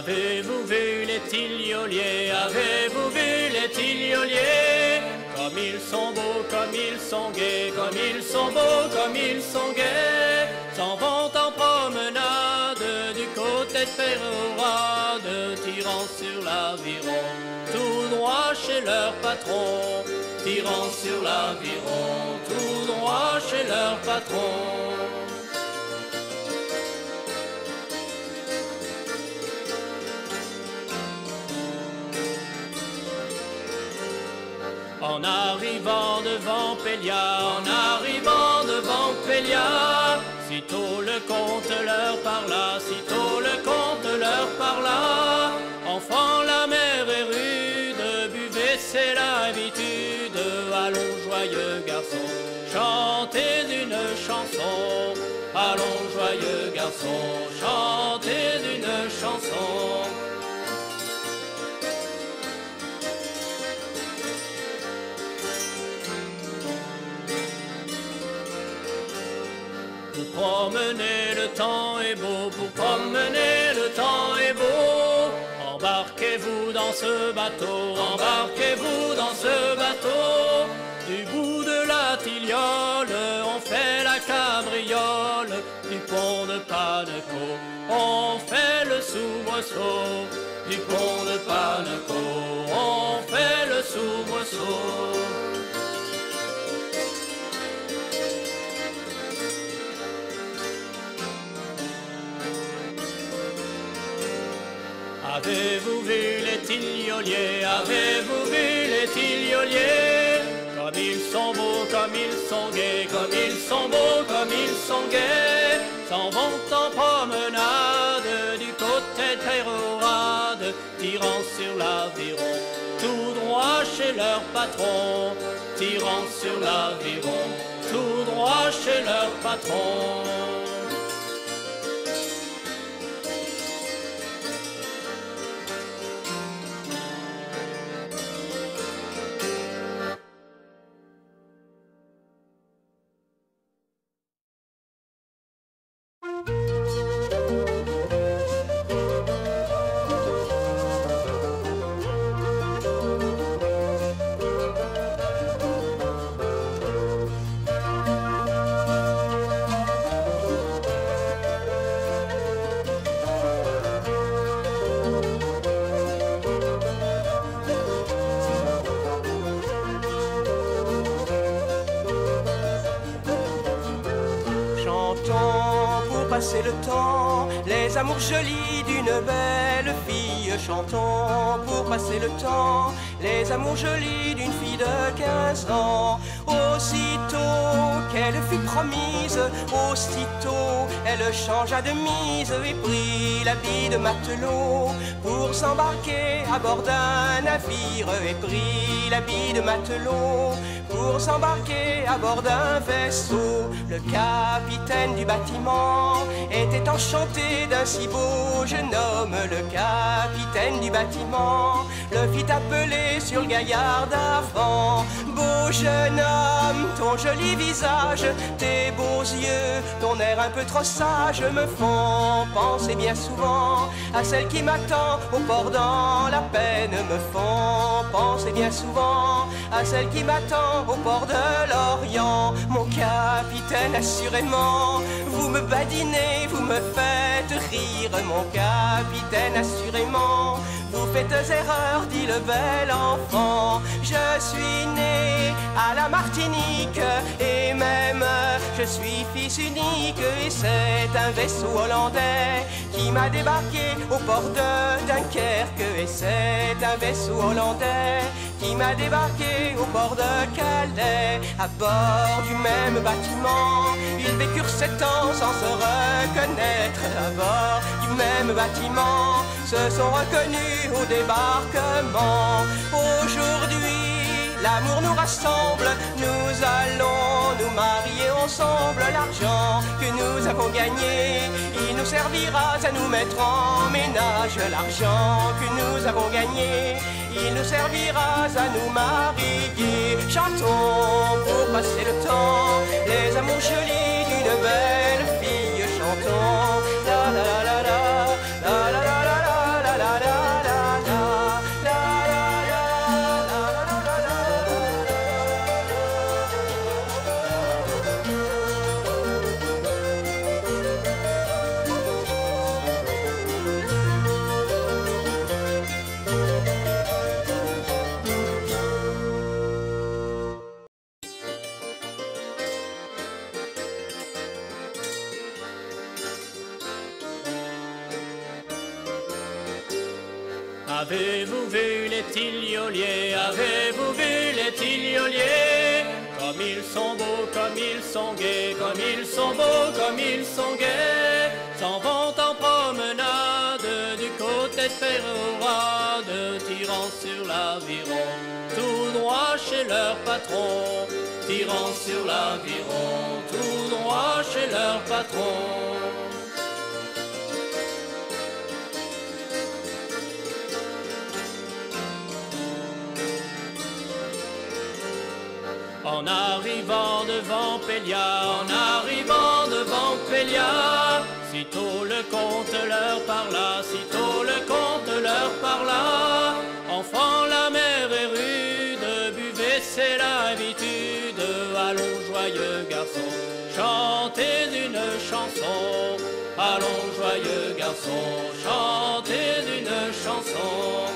Avez-vous vu les tilloliers? Avez-vous vu les tilloliers? Comme ils sont beaux, comme ils sont gais, comme ils sont beaux, comme ils sont gais. S'en vont en promenade du côté de Pérorade, tirant sur l'aviron, tout droit chez leur patron. Tirant sur l'aviron, tout droit chez leur patron. En arrivant devant Pélia, en arrivant devant Pélia, sitôt le comte leur parla, sitôt le comte leur parla. Enfant, la mer est rude, buvez, c'est l'habitude. Allons, joyeux garçons, chantez une chanson. Allons, joyeux garçons, chantez une chanson. Pour promener le temps est beau, pour promener le temps est beau. Embarquez-vous dans ce bateau, embarquez-vous dans ce bateau. Du bout de la Tiliole, on fait la cabriole. Du pont de Paneco, on fait le soubresaut. Du pont de Paneco, on fait le soubresaut. Avez-vous vu les tilloliers? Avez-vous vu les tilloliers? Comme ils sont beaux, comme ils sont gais, comme ils sont beaux, comme ils sont gais. S'en vont en promenade du côté de Pérorade, tirant sur l'aviron, tout droit chez leur patron. Tirant sur l'aviron, tout droit chez leur patron. Passer le temps, les amours jolis d'une belle fille. Chantons pour passer le temps, les amours jolis d'une fille de 15 ans. Aussitôt qu'elle fut promise, aussitôt elle changea de mise et prit l'habit de matelot pour s'embarquer à bord d'un navire. Et prit l'habit de matelot pour s'embarquer à bord d'un vaisseau. Le capitaine du bâtiment était enchanté d'un si beau jeune homme. Le capitaine du bâtiment le fit appeler sur le gaillard d'avant. Beau jeune homme, ton joli visage, tes beaux yeux, ton air un peu trop sage me font penser bien souvent à celle qui m'attend au port dans la peine. Me font penser bien souvent à celle qui m'attend au port de l'Orient. Mon capitaine, assurément, vous me badinez, vous me faites rire. Mon capitaine, assurément, vous faites erreur, dit le bel enfant. Je suis né à la Martinique et même je suis fils unique. Et c'est un vaisseau hollandais qui m'a débarqué au port de Dunkerque. Et c'est un vaisseau hollandais qui m'a débarqué au port de Calais. À bord du même bâtiment, ils vécurent 7 ans sans se reconnaître. À bord du même bâtiment, se sont reconnus au débarquement. Aujourd'hui, l'amour nous rassemble, nous allons nous marier ensemble. L'argent que nous avons gagné, il nous servira à nous mettre en ménage. L'argent que nous avons gagné, il nous servira à nous marier. Chantons pour passer le temps, les amours jolis d'une belle fille. Chantons la la la la la la la la la la la Avez-vous vu les tilioliers? Avez-vous vu les tilioliers? Comme ils sont beaux, comme ils sont gais, comme ils sont beaux, comme ils sont gais. S'en vont en promenade du côté de Pérorade, tirant sur l'aviron, tout droit chez leur patron. Tirant sur l'aviron, tout droit chez leur patron. En arrivant devant Pélia, en arrivant devant Pélia, sitôt le comte leur parla, sitôt le comte leur parla. Enfant, la mer est rude, buvez, c'est l'habitude. Allons, joyeux garçons, chantez une chanson. Allons, joyeux garçons, chantez une chanson.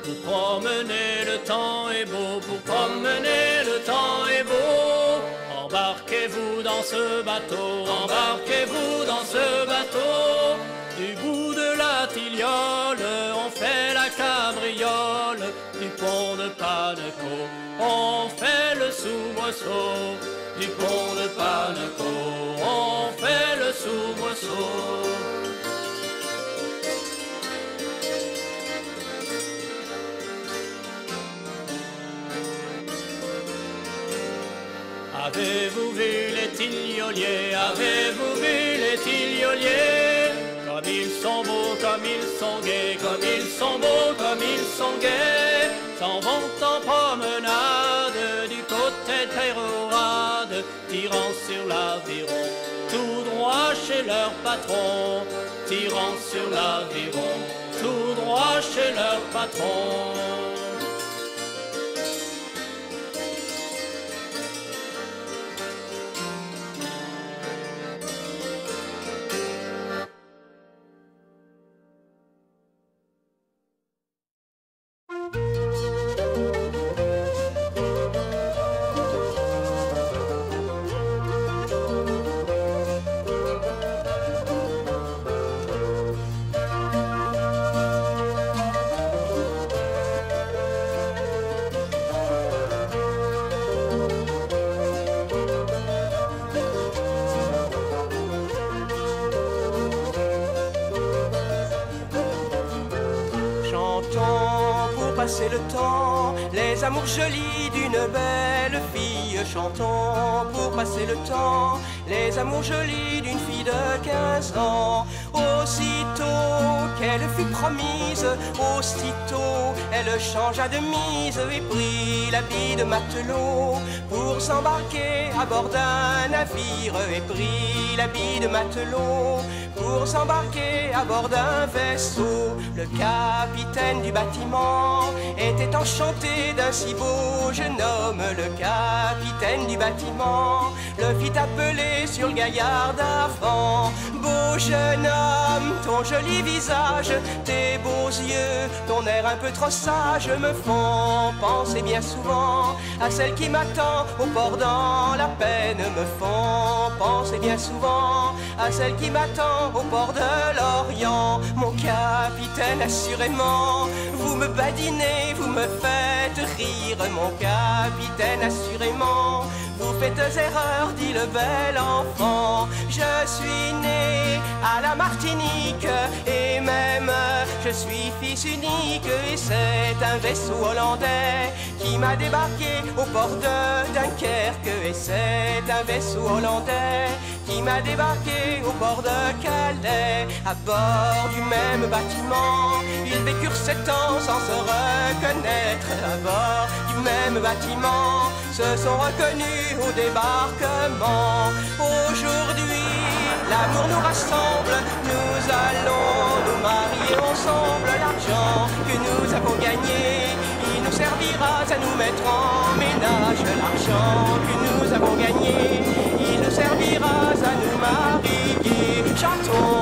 Pour promener le temps est beau, pour promener le temps est beau. Embarquez-vous dans ce bateau, embarquez-vous dans ce bateau. Du bout de la Tiliole, on fait la cabriole. Du pont de Paneco, on fait le soubresaut. Du pont de Paneco, on fait le soubresaut. Avez-vous vu les tilioliers? Avez-vous vu les tilioliers? Comme ils sont beaux, comme ils sont gais, comme ils sont beaux, comme ils sont gais. S'en vont en promenade du côté de Pérorade, tirant sur l'aviron, tout droit chez leur patron. Tirant sur l'aviron, tout droit chez leur patron. Passer le temps, les amours jolis d'une belle fille. Chantons pour passer le temps, les amours jolis d'une fille de 15 ans. Aussitôt qu'elle fut promise, aussitôt elle changea de mise et prit l'habit de matelot pour s'embarquer à bord d'un navire. Et prit l'habit de matelot pour s'embarquer à bord d'un vaisseau. Le capitaine du bâtiment était enchanté d'un si beau jeune homme. Le capitaine du bâtiment le fit appeler sur le gaillard d'avant. Beau jeune homme, ton joli visage, tes beaux yeux, ton air un peu trop sage me font penser bien souvent à celle qui m'attend au port dans la peine. Me font penser bien souvent à celle qui m'attend au port de l'Orient. Mon capitaine, assurément, vous me badinez, vous me faites rire. Mon capitaine, assurément, vous faites erreur, dit le bel enfant. Je suis né à la Martinique et même je suis fils unique. Et c'est un vaisseau hollandais qui m'a débarqué au port de Dunkerque. Et c'est un vaisseau hollandais qui m'a débarqué au port de Calais. À bord du même bâtiment, ils vécurent 7 ans sans se reconnaître. À bord du même bâtiment, se sont reconnus au débarquement. Aujourd'hui, l'amour nous rassemble, nous allons nous marier ensemble. L'argent que nous avons gagné, il nous servira à nous mettre en ménage. L'argent que nous avons gagné, il nous servira à nous marier. Chantons